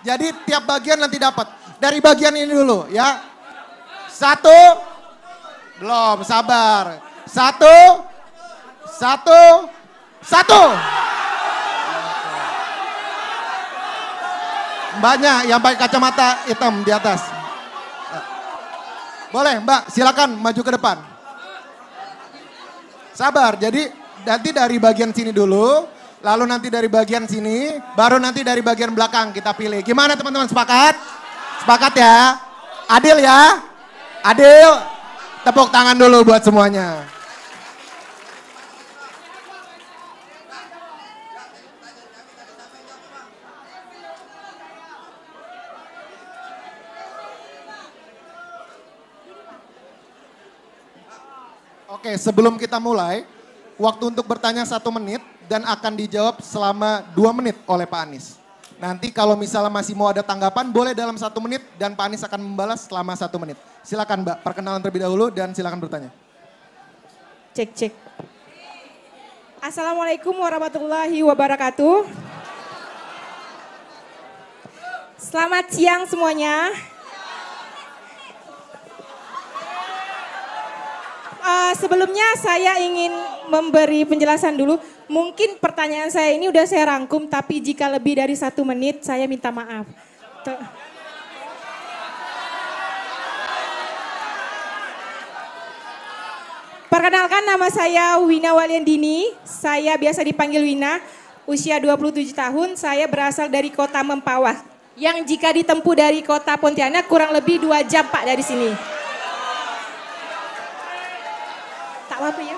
Jadi tiap bagian nanti dapat. Dari bagian ini dulu ya. Satu. Belum, sabar. Satu. Mbaknya yang pakai kacamata hitam di atas. Boleh Mbak, silakan maju ke depan. Sabar, jadi nanti dari bagian sini dulu, lalu nanti dari bagian sini, baru nanti dari bagian belakang kita pilih. Gimana teman-teman, sepakat? Sepakat ya? Adil ya? Adil? Tepuk tangan dulu buat semuanya. Oke, sebelum kita mulai, waktu untuk bertanya 1 menit dan akan dijawab selama 2 menit oleh Pak Anies. Nanti kalau misalnya masih mau ada tanggapan, boleh dalam 1 menit dan Pak Anies akan membalas selama 1 menit. Silakan Mbak, perkenalan terlebih dahulu dan silakan bertanya. Cek. Assalamualaikum warahmatullahi wabarakatuh. Selamat siang semuanya. Sebelumnya saya ingin memberi penjelasan dulu. Mungkin pertanyaan saya ini udah saya rangkum, tapi jika lebih dari 1 menit saya minta maaf. Perkenalkan, nama saya Wina Waliandini. Saya biasa dipanggil Wina. Usia 27 tahun, saya berasal dari kota Mempawah. Yang jika ditempuh dari kota Pontianak kurang lebih 2 jam Pak dari sini. Apa ya?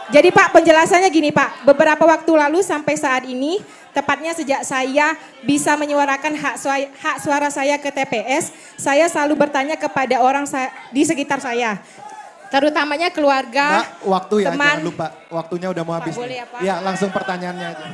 Jadi Pak, penjelasannya gini Pak, beberapa waktu lalu sampai saat ini, tepatnya sejak saya bisa menyuarakan hak suara saya ke TPS, saya selalu bertanya kepada orang di sekitar saya, terutamanya keluarga, Mbak, waktu ya, teman. jangan lupa, waktunya udah mau habis. Pak, boleh ya, Pak? Ya, langsung pertanyaannya aja.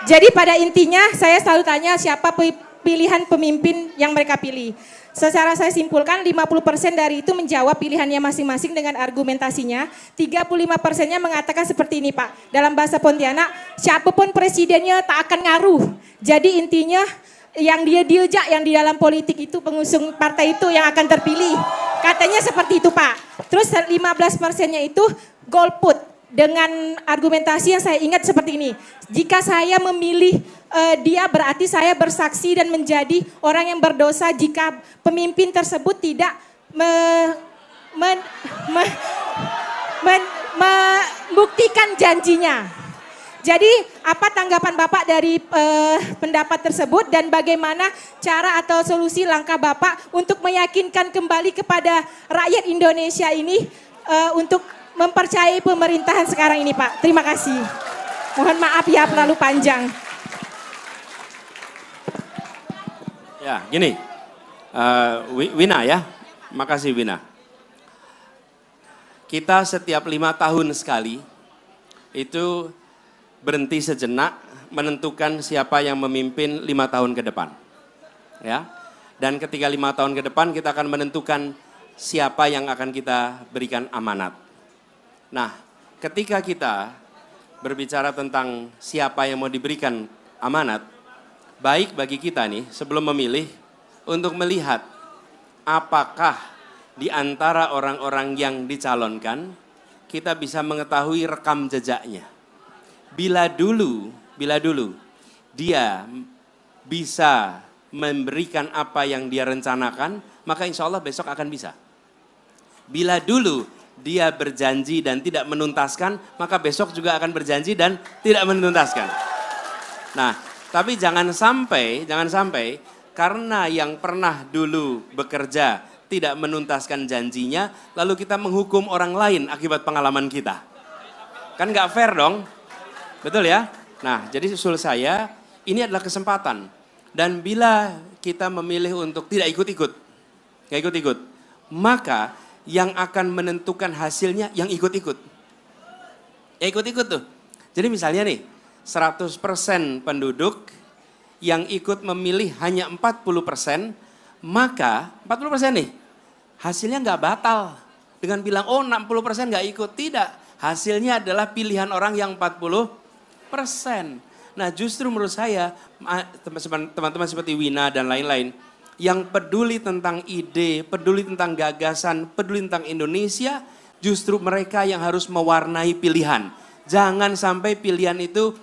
Jadi pada intinya saya selalu tanya siapa pilihan pemimpin yang mereka pilih. Secara saya simpulkan 50% dari itu menjawab pilihannya masing-masing dengan argumentasinya. 35%-nya mengatakan seperti ini Pak. Dalam bahasa Pontianak, siapapun presidennya tak akan ngaruh. Jadi intinya yang dia diajak yang di dalam politik itu pengusung partai itu yang akan terpilih. Katanya seperti itu Pak. Terus 15%-nya itu golput. Dengan argumentasi yang saya ingat seperti ini. Jika saya memilih dia berarti saya bersaksi dan menjadi orang yang berdosa jika pemimpin tersebut tidak membuktikan janjinya. Jadi apa tanggapan Bapak dari pendapat tersebut dan bagaimana cara atau solusi langkah Bapak untuk meyakinkan kembali kepada rakyat Indonesia ini untuk mempercayai pemerintahan sekarang ini Pak. Terima kasih. Mohon maaf ya terlalu panjang. Ya gini, Wina ya, makasih Wina. Kita setiap 5 tahun sekali itu berhenti sejenak menentukan siapa yang memimpin 5 tahun ke depan. Ya, dan ketika 5 tahun ke depan kita akan menentukan siapa yang akan kita berikan amanat. Nah, ketika kita berbicara tentang siapa yang mau diberikan amanat, baik bagi kita nih sebelum memilih untuk melihat apakah di antara orang-orang yang dicalonkan kita bisa mengetahui rekam jejaknya. Bila dulu dia bisa memberikan apa yang dia rencanakan, maka insya Allah besok akan bisa. Bila dulu dia berjanji dan tidak menuntaskan, maka besok juga akan berjanji dan tidak menuntaskan. Nah, tapi jangan sampai karena yang pernah dulu bekerja tidak menuntaskan janjinya, lalu kita menghukum orang lain akibat pengalaman kita. Kan nggak fair dong, betul ya? Nah, jadi usul saya, ini adalah kesempatan. Dan bila kita memilih untuk tidak ikut-ikut, maka yang akan menentukan hasilnya yang ikut-ikut. Ya ikut-ikut tuh. Jadi misalnya nih, 100% penduduk yang ikut memilih hanya 40%, maka 40% nih, hasilnya nggak batal. Dengan bilang, oh 60% nggak ikut. Tidak, hasilnya adalah pilihan orang yang 40%. Nah justru menurut saya teman-teman seperti Wina dan lain-lain yang peduli tentang ide, peduli tentang gagasan, peduli tentang Indonesia, justru mereka yang harus mewarnai pilihan. Jangan sampai pilihan itu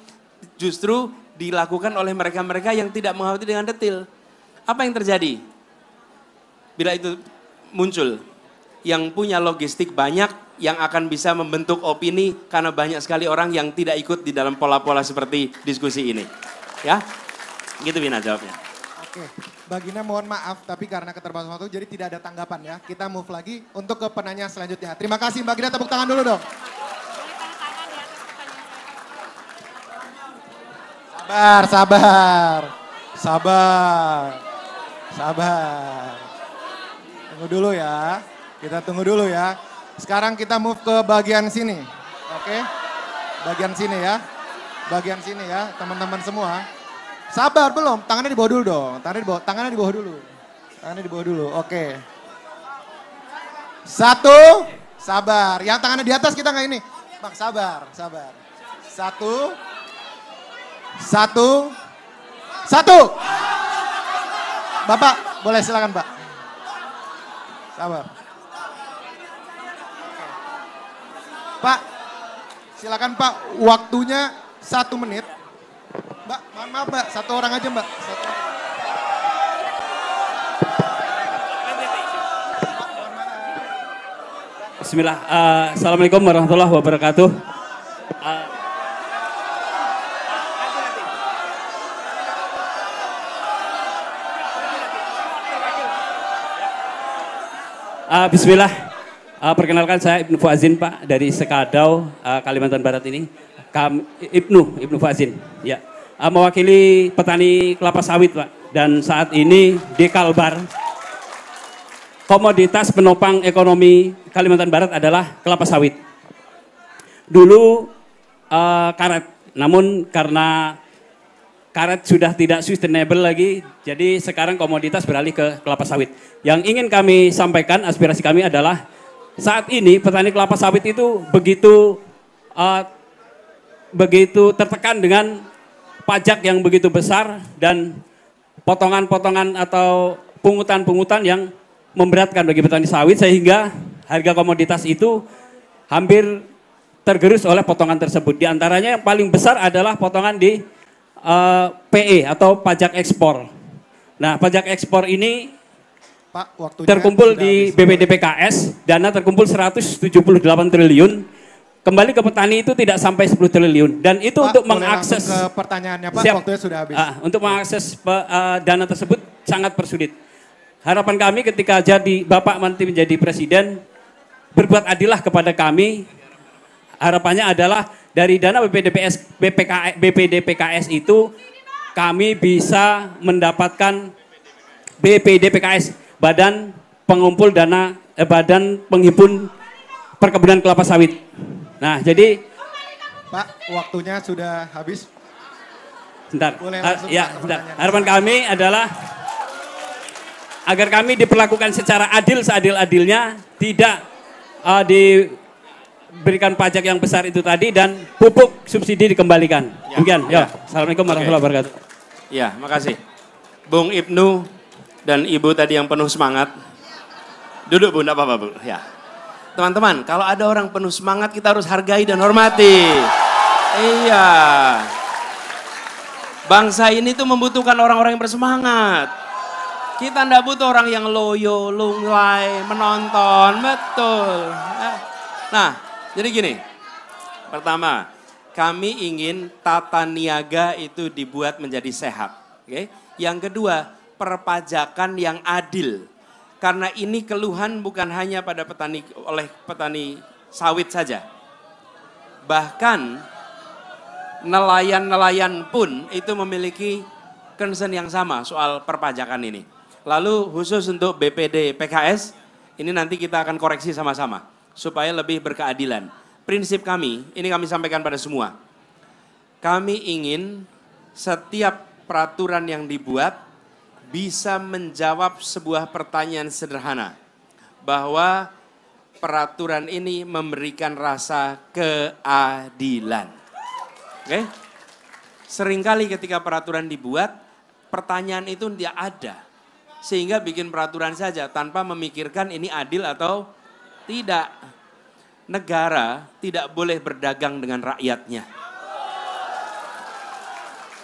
justru dilakukan oleh mereka-mereka yang tidak mengerti dengan detail. Apa yang terjadi? Bila itu muncul, yang punya logistik banyak, yang akan bisa membentuk opini karena banyak sekali orang yang tidak ikut di dalam pola-pola seperti diskusi ini. Ya, gitu Wina jawabnya. Oke, Bagina mohon maaf tapi karena keterbatasan waktu jadi tidak ada tanggapan ya. Kita move lagi untuk ke penanya selanjutnya. Terima kasih Mbak Gina, tepuk tangan dulu dong. Sabar. Tunggu dulu ya, kita tunggu dulu ya. Sekarang kita move ke bagian sini, oke? Bagian sini ya, teman-teman semua. Sabar belum? Tangannya di bawah dulu dong, tangannya di bawah dulu, oke. Satu, sabar. Yang tangannya di atas kita nggak ini, Bang, sabar. Satu. Bapak, boleh silakan Pak. Sabar. Pak, silakan Pak, waktunya 1 menit. Mbak, mohon maaf Mbak, 1 orang aja Mbak. Bismillah, Assalamualaikum warahmatullahi wabarakatuh. Bismillah, perkenalkan saya Ibnu Fuazin Pak dari Sekadau, Kalimantan Barat ini. Ibnu Fuazin, ya. Mewakili petani kelapa sawit Pak. Dan saat ini di Kalbar, komoditas penopang ekonomi Kalimantan Barat adalah kelapa sawit. Dulu karet, namun karena karet sudah tidak sustainable lagi, jadi sekarang komoditas beralih ke kelapa sawit. Yang ingin kami sampaikan, aspirasi kami adalah saat ini petani kelapa sawit itu begitu tertekan dengan pajak yang begitu besar dan potongan-potongan atau pungutan-pungutan yang memberatkan bagi petani sawit, sehingga harga komoditas itu hampir tergerus oleh potongan tersebut. Di antaranya yang paling besar adalah potongan di PE atau pajak ekspor. Nah, pajak ekspor ini Pak, waktunya terkumpul di BPDPKS, dana terkumpul 178 triliun. Kembali ke petani itu tidak sampai 10 triliun. Dan itu Pak, untuk boleh mengakses langsung ke pertanyaannya Pak, Siap. waktunya sudah habis. Untuk mengakses dana tersebut sangat persulit. Harapan kami ketika Bapak nanti menjadi presiden, berbuat adillah kepada kami. Harapannya adalah dari dana BPDPKS itu kami bisa mendapatkan BPDPKS, Badan Pengumpul Dana, Badan Penghimpun Perkebunan Kelapa Sawit. Nah, jadi Pak, waktunya sudah habis. Sebentar. Boleh langsung, Ya, Pak, sebentar. pertanyaan. Harapan kami adalah agar kami diperlakukan secara adil seadil-adilnya, tidak diberikan pajak yang besar itu tadi, dan pupuk subsidi dikembalikan. Demikian. Ya. Assalamualaikum warahmatullahi wabarakatuh. Ya, makasih. Bung Ibnu dan Ibu tadi yang penuh semangat. Duduk Bu, enggak apa-apa Bu. Ya. Teman-teman, kalau ada orang penuh semangat kita harus hargai dan hormati. Iya. Bangsa ini tuh membutuhkan orang-orang yang bersemangat. Kita enggak butuh orang yang loyo, lunglai, menonton. Betul. Nah, jadi gini. Pertama, kami ingin tata niaga itu dibuat menjadi sehat. Oke? Yang kedua, perpajakan yang adil. Karena ini keluhan bukan hanya pada oleh petani sawit saja. Bahkan nelayan-nelayan pun itu memiliki concern yang sama soal perpajakan ini. Lalu khusus untuk BPD PKS, ini nanti kita akan koreksi sama-sama supaya lebih berkeadilan. Prinsip kami, ini kami sampaikan pada semua. Kami ingin setiap peraturan yang dibuat bisa menjawab sebuah pertanyaan sederhana. Bahwa peraturan ini memberikan rasa keadilan. Oke? Seringkali ketika peraturan dibuat, pertanyaan itu tidak ada. Sehingga bikin peraturan saja tanpa memikirkan ini adil atau tidak. Negara tidak boleh berdagang dengan rakyatnya.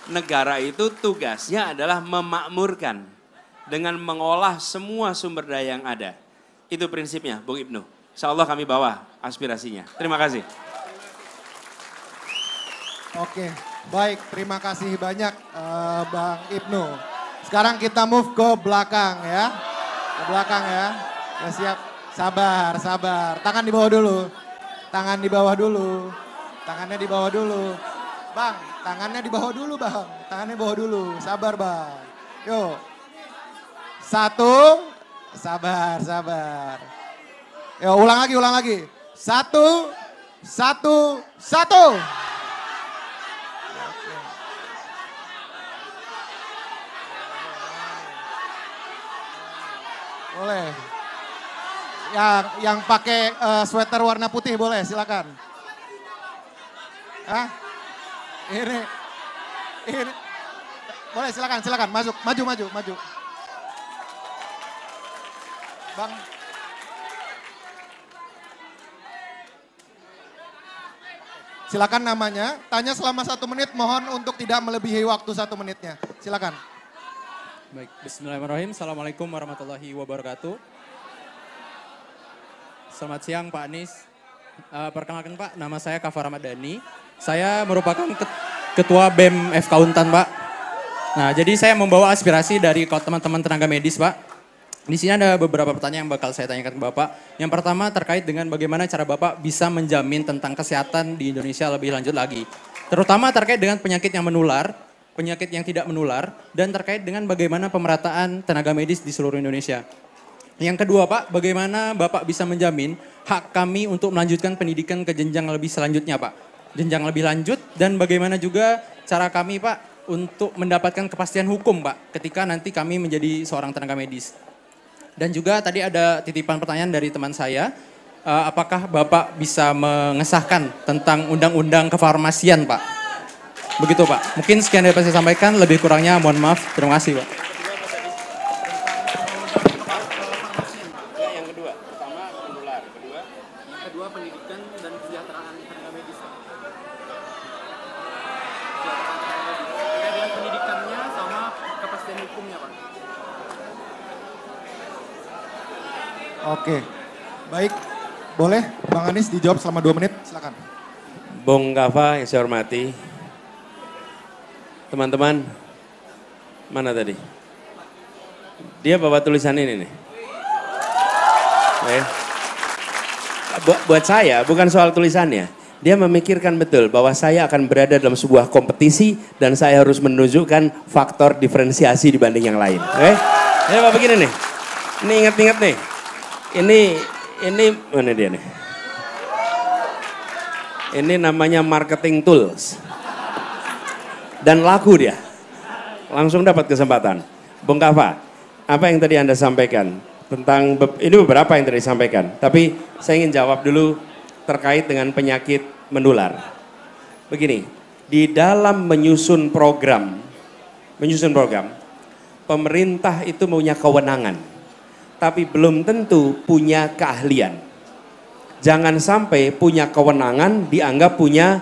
Negara itu tugasnya adalah memakmurkan dengan mengolah semua sumber daya yang ada. Itu prinsipnya, Bung Ibnu. Insya Allah kami bawa aspirasinya. Terima kasih. Oke, baik. Terima kasih banyak Bang Ibnu. Sekarang kita move ke belakang ya. Ke belakang ya. Ya siap. Sabar, sabar. Tangan di bawah dulu. Tangan di bawah dulu. Tangannya di bawah dulu. Bang, tangannya di bawah dulu Bang. Tangannya di bawah dulu. Sabar Bang. Yuk. 1. Sabar, sabar. Yo, ulang lagi, ulang lagi. 1, 1, 1. Boleh. Yang pakai sweater warna putih boleh, silakan. Hah? Ini. Boleh, silakan, silakan. Masuk, maju. Bang. Silakan namanya, tanya selama 1 menit, mohon untuk tidak melebihi waktu 1 menitnya. Silakan. Baik, bismillahirrahmanirrahim. Assalamualaikum warahmatullahi wabarakatuh. Selamat siang Pak Anies. Perkenalkan Pak, nama saya Kafar Ramadhani. Saya merupakan Ketua BEM FK Untan Pak. Nah, jadi saya membawa aspirasi dari teman-teman tenaga medis Pak. Di sini ada beberapa pertanyaan yang bakal saya tanyakan ke Bapak. Yang pertama terkait dengan bagaimana cara Bapak bisa menjamin tentang kesehatan di Indonesia lebih lanjut lagi. Terutama terkait dengan penyakit yang menular, penyakit yang tidak menular, dan terkait dengan bagaimana pemerataan tenaga medis di seluruh Indonesia. Yang kedua Pak, bagaimana Bapak bisa menjamin hak kami untuk melanjutkan pendidikan ke jenjang lebih selanjutnya Pak. Jenjang lebih lanjut dan bagaimana juga cara kami Pak untuk mendapatkan kepastian hukum Pak ketika nanti kami menjadi seorang tenaga medis. Dan juga tadi ada titipan pertanyaan dari teman saya, apakah Bapak bisa mengesahkan tentang undang-undang kefarmasian Pak? Begitu Pak, mungkin sekian dapat saya sampaikan, lebih kurangnya mohon maaf, terima kasih Pak. Yang kedua, pertama menular, yang kedua pendidikan dan kesejahteraan tenaga medis. Terkait dengan pendidikannya sama kepastian hukumnya Pak. Oke, baik. Boleh Bang Anies dijawab selama 2 menit, silakan. Bung Kafa yang saya hormati. Teman-teman, mana tadi? Dia bawa tulisan ini nih. Buat saya, bukan soal tulisannya. Dia memikirkan betul bahwa saya akan berada dalam sebuah kompetisi dan saya harus menunjukkan faktor diferensiasi dibanding yang lain. Oke? Ya Pak begini nih. Ini ingat-ingat nih. Ini mana dia nih? Ini namanya marketing tools. Dan laku dia. Langsung dapat kesempatan. Bung Kafa, apa yang tadi Anda sampaikan? Tentang, ini beberapa yang tadi disampaikan. Tapi saya ingin jawab dulu terkait dengan penyakit menular. Begini, di dalam menyusun program, pemerintah itu punya kewenangan. Tapi belum tentu punya keahlian. Jangan sampai punya kewenangan dianggap punya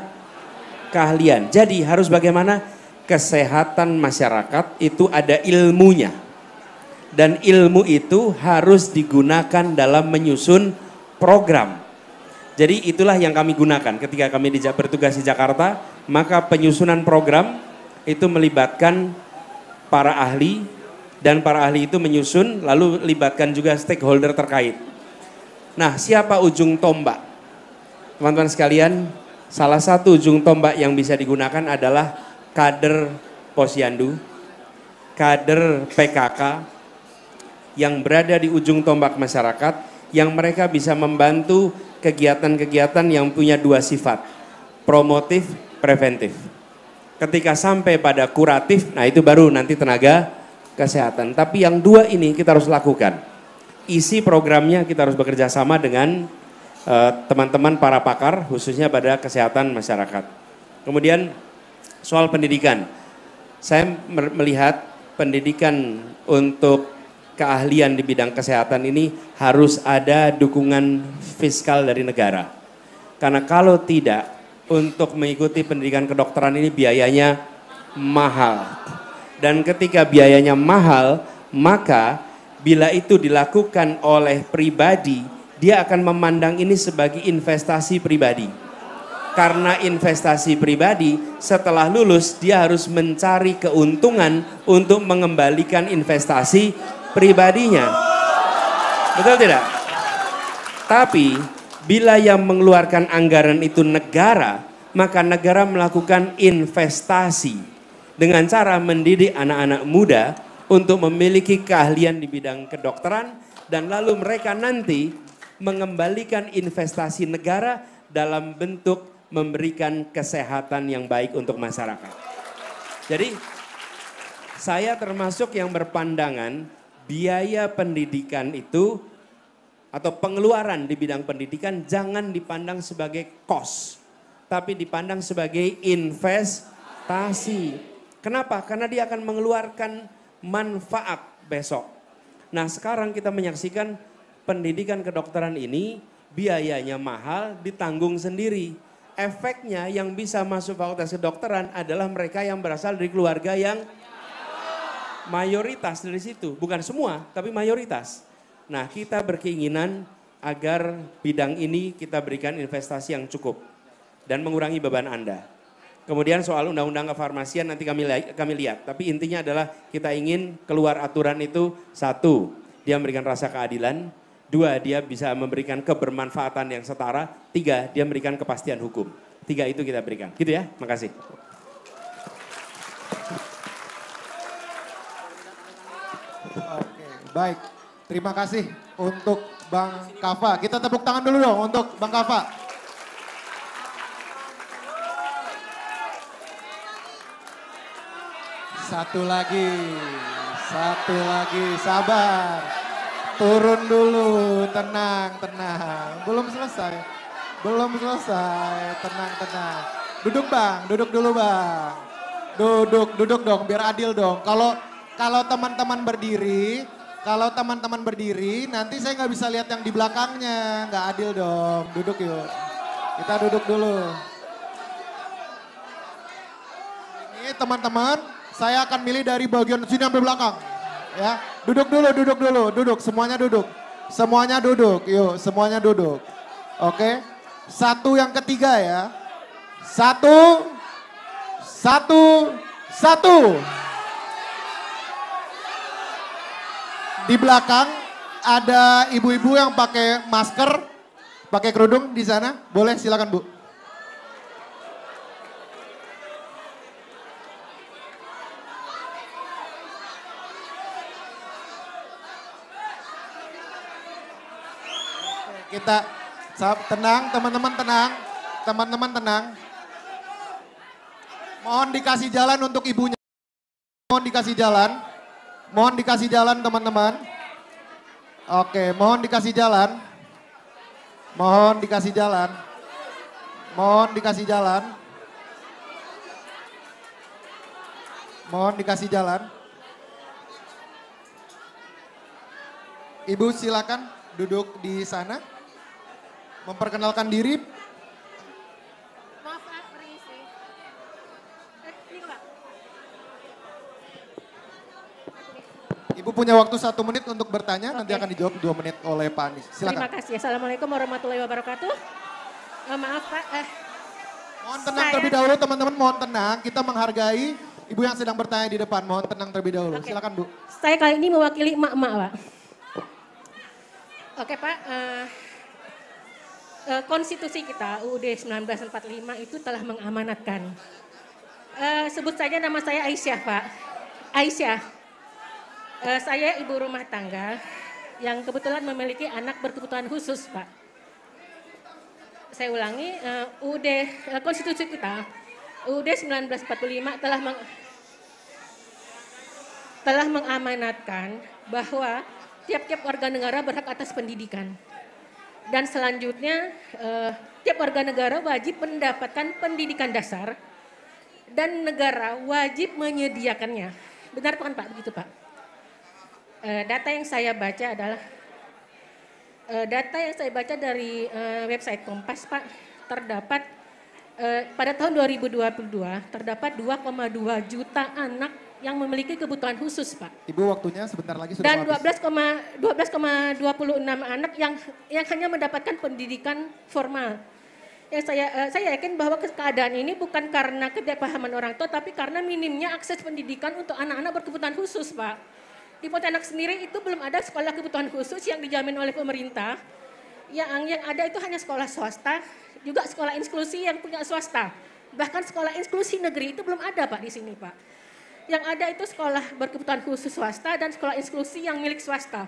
keahlian. Jadi harus bagaimana? Kesehatan masyarakat itu ada ilmunya. Dan ilmu itu harus digunakan dalam menyusun program. Jadi itulah yang kami gunakan ketika kami bertugas di Jakarta. Maka penyusunan program itu melibatkan para ahli. Dan para ahli itu menyusun, lalu libatkan juga stakeholder terkait. Nah, siapa ujung tombak? Teman-teman sekalian, salah satu ujung tombak yang bisa digunakan adalah kader Posyandu, kader PKK, yang berada di ujung tombak masyarakat, yang mereka bisa membantu kegiatan-kegiatan yang punya 2 sifat, promotif, preventif. Ketika sampai pada kuratif, nah itu baru nanti tenaga kesehatan. Tapi yang 2 ini kita harus lakukan. Isi programnya kita harus bekerja sama dengan teman-teman para pakar khususnya pada kesehatan masyarakat. Kemudian soal pendidikan. Saya melihat pendidikan untuk keahlian di bidang kesehatan ini harus ada dukungan fiskal dari negara. Karena kalau tidak, untuk mengikuti pendidikan kedokteran ini biayanya mahal. Dan ketika biayanya mahal, maka bila itu dilakukan oleh pribadi, dia akan memandang ini sebagai investasi pribadi. Karena investasi pribadi, setelah lulus dia harus mencari keuntungan untuk mengembalikan investasi pribadinya. Betul tidak? Tapi bila yang mengeluarkan anggaran itu negara, maka negara melakukan investasi dengan cara mendidik anak-anak muda untuk memiliki keahlian di bidang kedokteran, dan lalu mereka nanti mengembalikan investasi negara dalam bentuk memberikan kesehatan yang baik untuk masyarakat. Jadi saya termasuk yang berpandangan biaya pendidikan itu atau pengeluaran di bidang pendidikan jangan dipandang sebagai cost, tapi dipandang sebagai investasi. Kenapa? Karena dia akan mengeluarkan manfaat besok. Nah, sekarang kita menyaksikan pendidikan kedokteran ini biayanya mahal, ditanggung sendiri. Efeknya yang bisa masuk fakultas kedokteran adalah mereka yang berasal dari keluarga yang mayoritas dari situ. Bukan semua, tapi mayoritas. Nah, kita berkeinginan agar bidang ini kita berikan investasi yang cukup dan mengurangi beban Anda. Kemudian soal undang-undang kefarmasian nanti kami lihat. Tapi intinya adalah kita ingin keluar aturan itu, satu, dia memberikan rasa keadilan. Dua, dia bisa memberikan kebermanfaatan yang setara. Tiga, dia memberikan kepastian hukum. Tiga itu kita berikan. Gitu ya, makasih. Oke, baik. Terima kasih untuk Bang Kava. Kita tepuk tangan dulu dong untuk Bang Kava. Satu lagi, sabar. Turun dulu, tenang. Belum selesai, tenang. Duduk Bang, duduk dulu Bang. Duduk dong, biar adil dong. Kalau teman-teman berdiri, nanti saya nggak bisa lihat yang di belakangnya, nggak adil dong. Duduk yuk, kita duduk dulu. Ini teman-teman, saya akan milih dari bagian sini sampai belakang. Ya, duduk dulu, semuanya duduk, yuk semuanya duduk. Oke, satu yang ketiga ya, satu. Di belakang ada ibu-ibu yang pakai masker, pakai kerudung di sana, boleh silakan Bu. Kita tenang, teman-teman tenang. Mohon dikasih jalan untuk ibunya. Mohon dikasih jalan teman-teman. Oke, mohon dikasih jalan. Ibu silakan duduk di sana. Memperkenalkan diri. Maaf, permisi. Ini Pak. Ibu punya waktu 1 menit untuk bertanya, nanti akan dijawab 2 menit oleh Pak Anies. Terima Silakan. kasih. Assalamualaikum warahmatullahi wabarakatuh. Maaf Pak. Mohon tenang terlebih dahulu teman-teman, mohon tenang. Kita menghargai ibu yang sedang bertanya di depan. Mohon tenang terlebih dahulu. Oke. Silakan Bu. Saya kali ini mewakili emak-emak Pak. Oke Pak. Konstitusi kita UUD 1945 itu telah mengamanatkan. Sebut saja nama saya Aisyah Pak. Aisyah. Saya ibu rumah tangga yang kebetulan memiliki anak berkebutuhan khusus Pak. Saya ulangi, konstitusi kita UUD 1945 telah mengamanatkan bahwa tiap-tiap warga negara berhak atas pendidikan. Dan selanjutnya tiap warga negara wajib mendapatkan pendidikan dasar dan negara wajib menyediakannya. Benar bukan Pak? Begitu Pak. Data yang saya baca adalah dari website Kompas Pak, terdapat pada tahun 2022 terdapat 2,2 juta anak yang memiliki kebutuhan khusus Pak. Ibu waktunya sebentar lagi sudah Dan mau habis. 12,26 anak yang hanya mendapatkan pendidikan formal. Ya, saya yakin bahwa keadaan ini bukan karena ketidakpahaman orang tua, tapi karena minimnya akses pendidikan untuk anak-anak berkebutuhan khusus Pak. Di Pontianak sendiri itu belum ada sekolah kebutuhan khusus yang dijamin oleh pemerintah. Yang ada itu hanya sekolah swasta, juga sekolah inklusi yang punya swasta. Bahkan sekolah inklusi negeri itu belum ada Pak di sini Pak. Yang ada itu sekolah berkebutuhan khusus swasta dan sekolah inklusi yang milik swasta.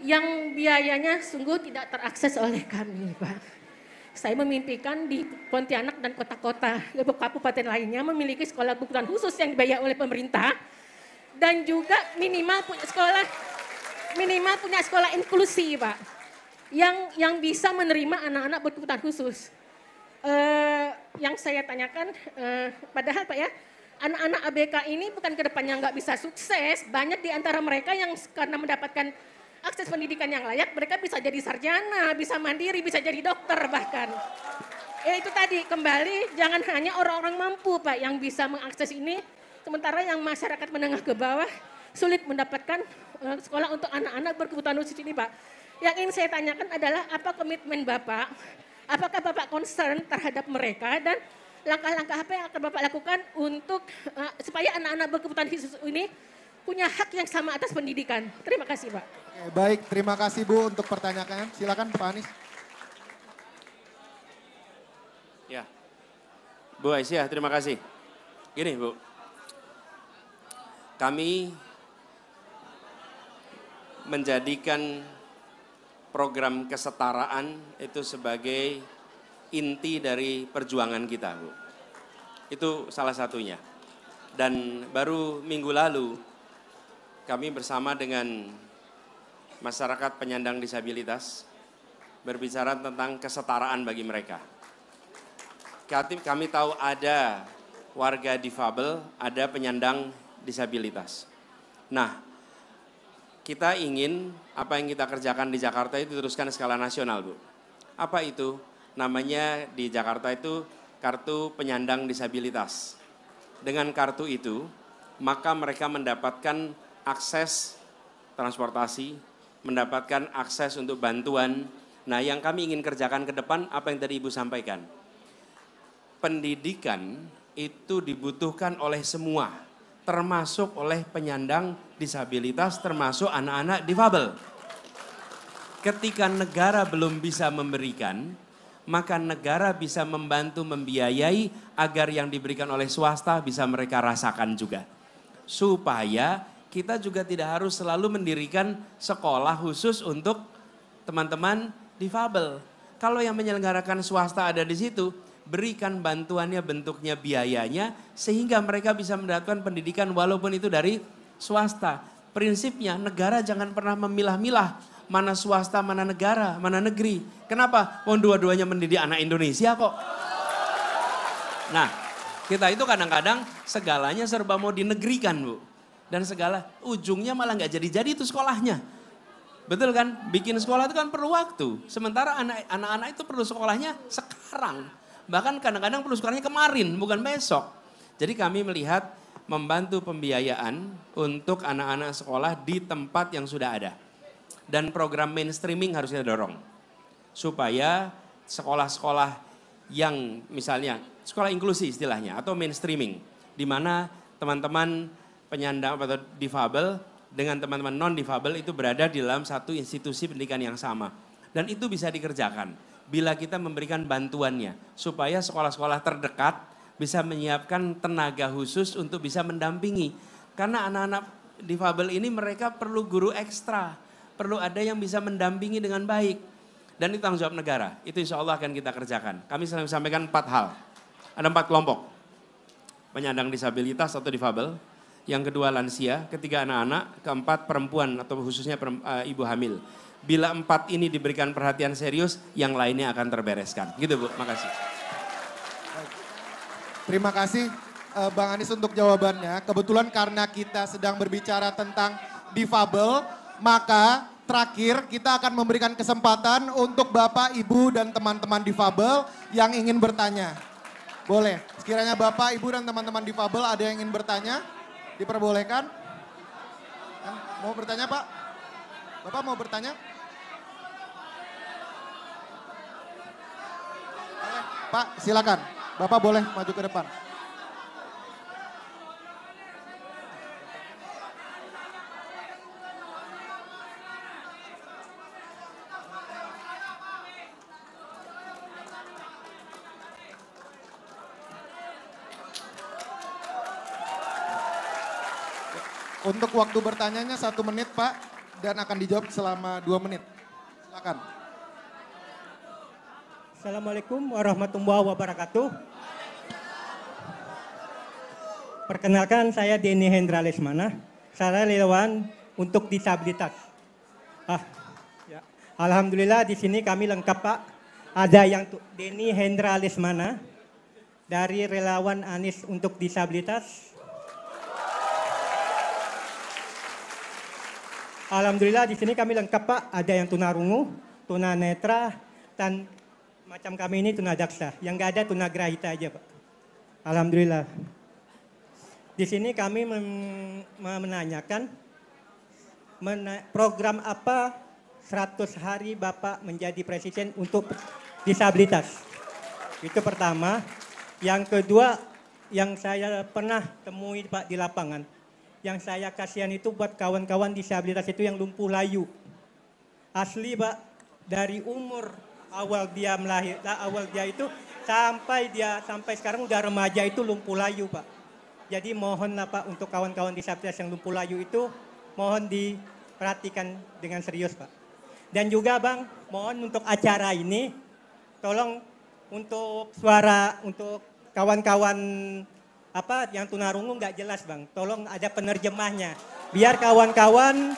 Yang biayanya sungguh tidak terakses oleh kami Pak. Saya memimpikan di Pontianak dan kota-kota kabupaten lainnya memiliki sekolah kebutuhan khusus yang dibayar oleh pemerintah. Dan juga minimal punya sekolah inklusi Pak, yang bisa menerima anak-anak berkebutuhan khusus. Yang saya tanyakan, padahal Pak ya, anak-anak ABK ini bukan kedepannya nggak bisa sukses, banyak di antara mereka yang karena mendapatkan akses pendidikan yang layak, mereka bisa jadi sarjana, bisa mandiri, bisa jadi dokter bahkan. Itu tadi, kembali jangan hanya orang-orang mampu Pak yang bisa mengakses ini, sementara yang masyarakat menengah ke bawah sulit mendapatkan sekolah untuk anak-anak berkebutuhan khusus ini Pak. Yang ingin saya tanyakan adalah apa komitmen Bapak, apakah Bapak concern terhadap mereka dan langkah-langkah apa yang akan Bapak lakukan untuk supaya anak-anak berkebutuhan khusus ini punya hak yang sama atas pendidikan. Terima kasih Pak. Oke, baik, terima kasih Bu untuk pertanyaannya. Silakan Pak Anies. Ya, Bu Aisyah, terima kasih. Gini Bu, kami menjadikan program kesetaraan itu sebagai inti dari perjuangan kita, Bu. Itu salah satunya. Dan baru minggu lalu kami bersama dengan masyarakat penyandang disabilitas berbicara tentang kesetaraan bagi mereka. Kami tahu ada warga difabel, ada penyandang disabilitas. Nah, kita ingin apa yang kita kerjakan di Jakarta itu diteruskan skala nasional, Bu. Apa itu? Namanya di Jakarta itu kartu penyandang disabilitas. Dengan kartu itu, maka mereka mendapatkan akses transportasi, mendapatkan akses untuk bantuan. Nah, yang kami ingin kerjakan ke depan, apa yang tadi Ibu sampaikan. Pendidikan itu dibutuhkan oleh semua, termasuk oleh penyandang disabilitas, termasuk anak-anak difabel. Ketika negara belum bisa memberikan, maka negara bisa membantu membiayai agar yang diberikan oleh swasta bisa mereka rasakan juga. Supaya kita juga tidak harus selalu mendirikan sekolah khusus untuk teman-teman difabel. Kalau yang menyelenggarakan swasta ada di situ, berikan bantuannya, bentuknya, biayanya, sehingga mereka bisa mendapatkan pendidikan walaupun itu dari swasta. Prinsipnya negara jangan pernah memilah-milah mana swasta, mana negara, mana negeri. Kenapa? Mau dua-duanya mendidik anak Indonesia kok. Nah, kita itu kadang-kadang segalanya serba mau dinegrikan, Bu. Dan segala ujungnya malah nggak jadi-jadi itu sekolahnya. Betul kan? Bikin sekolah itu kan perlu waktu. Sementara anak-anak itu perlu sekolahnya sekarang. Bahkan kadang-kadang perlu sekolahnya kemarin, bukan besok. Jadi kami melihat membantu pembiayaan untuk anak-anak sekolah di tempat yang sudah ada. Dan program mainstreaming harus kita dorong. Supaya sekolah-sekolah yang misalnya sekolah inklusi istilahnya atau mainstreaming. Di mana teman-teman penyandang atau difabel dengan teman-teman non-difabel itu berada di dalam satu institusi pendidikan yang sama. Dan itu bisa dikerjakan bila kita memberikan bantuannya. Supaya sekolah-sekolah terdekat bisa menyiapkan tenaga khusus untuk bisa mendampingi. Karena anak-anak difabel ini mereka perlu guru ekstra. Perlu ada yang bisa mendampingi dengan baik. Dan itu tanggung jawab negara. Itu insya Allah akan kita kerjakan. Kami selalu sampaikan 4 hal. Ada 4 kelompok. Penyandang disabilitas atau difabel. Yang kedua lansia, ketiga anak-anak, keempat perempuan atau khususnya ibu hamil. Bila 4 ini diberikan perhatian serius, yang lainnya akan terbereskan. Gitu Bu, makasih. Terima kasih. Bang Anies untuk jawabannya. Kebetulan karena kita sedang berbicara tentang difabel, maka terakhir kita akan memberikan kesempatan untuk Bapak, Ibu, dan teman-teman difabel yang ingin bertanya. Boleh, sekiranya Bapak, Ibu, dan teman-teman difabel ada yang ingin bertanya, diperbolehkan. Mau bertanya Pak? Bapak mau bertanya? Boleh. Pak, silakan. Bapak boleh maju ke depan. Untuk waktu bertanyanya 1 menit Pak, dan akan dijawab selama 2 menit. Silakan. Assalamualaikum warahmatullahi wabarakatuh. Perkenalkan saya Denny Hendra Lesmana, saya relawan untuk disabilitas. Ya. Alhamdulillah di sini kami lengkap Pak. Ada yang Denny Hendra Lesmana dari relawan Anies untuk disabilitas. Alhamdulillah di sini kami lengkap Pak, ada yang tunarungu, tunanetra, dan macam kami ini tunadaksa. Yang nggak ada tunagrahita aja Pak. Alhamdulillah. Di sini kami menanyakan program apa 100 hari Bapak menjadi presiden untuk disabilitas. Itu pertama. Yang kedua, yang saya pernah temui Pak di lapangan. Yang saya kasihan itu buat kawan-kawan disabilitas itu yang lumpuh layu. Asli Pak, dari umur awal dia itu sampai sekarang udah remaja itu lumpuh layu Pak. Jadi mohonlah Pak untuk kawan-kawan disabilitas yang lumpuh layu itu mohon diperhatikan dengan serius Pak. Dan juga Bang, mohon untuk acara ini tolong untuk suara untuk kawan-kawan yang tunarungu nggak jelas Bang, tolong ada penerjemahnya. Biar kawan-kawan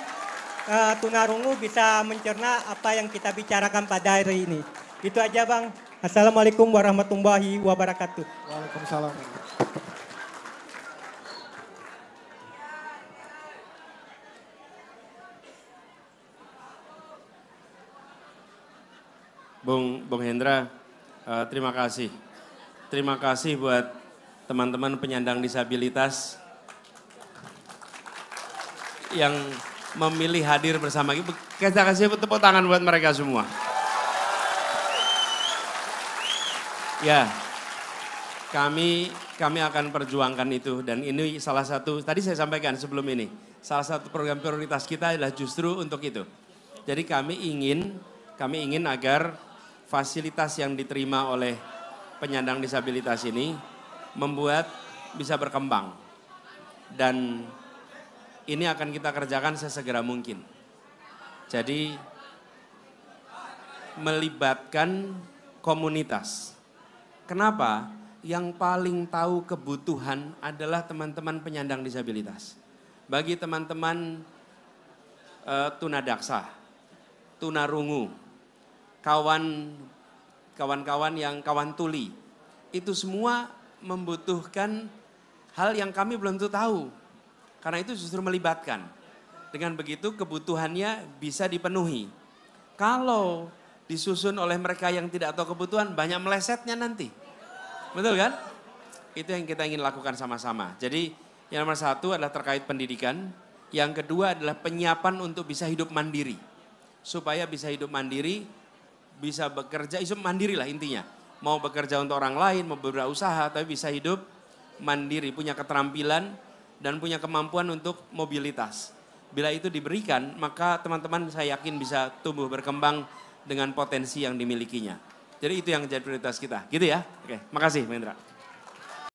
tunarungu bisa mencerna apa yang kita bicarakan pada hari ini. Itu aja Bang. Assalamualaikum warahmatullahi wabarakatuh. Waalaikumsalam. Bung Hendra, terima kasih. Terima kasih buat teman-teman penyandang disabilitas yang memilih hadir bersama kita. Kita kasih tepuk tangan buat mereka semua. Ya, kami akan perjuangkan itu, dan ini salah satu, tadi saya sampaikan sebelum ini, salah satu program prioritas kita adalah justru untuk itu. Jadi kami ingin agar fasilitas yang diterima oleh penyandang disabilitas ini membuat bisa berkembang. Dan ini akan kita kerjakan sesegera mungkin. Jadi melibatkan komunitas. Kenapa? Yang paling tahu kebutuhan adalah teman-teman penyandang disabilitas. Bagi teman-teman tunadaksa, tunarungu, kawan-kawan yang kawan tuli, itu semua membutuhkan hal yang kami belum tahu. Karena itu justru melibatkan. Dengan begitu kebutuhannya bisa dipenuhi. Kalau disusun oleh mereka yang tidak tahu kebutuhan, banyak melesetnya nanti. Betul kan? Itu yang kita ingin lakukan sama-sama. Jadi yang nomor 1 adalah terkait pendidikan. Yang kedua adalah penyiapan untuk bisa hidup mandiri. Supaya bisa hidup mandiri, bisa bekerja, hidup mandiri lah intinya. Mau bekerja untuk orang lain, mau berusaha, tapi bisa hidup mandiri, punya keterampilan dan punya kemampuan untuk mobilitas. Bila itu diberikan, maka teman-teman saya yakin bisa tumbuh berkembang dengan potensi yang dimilikinya. Jadi itu yang jadi prioritas kita, gitu ya. Oke, makasih Pak Hendra.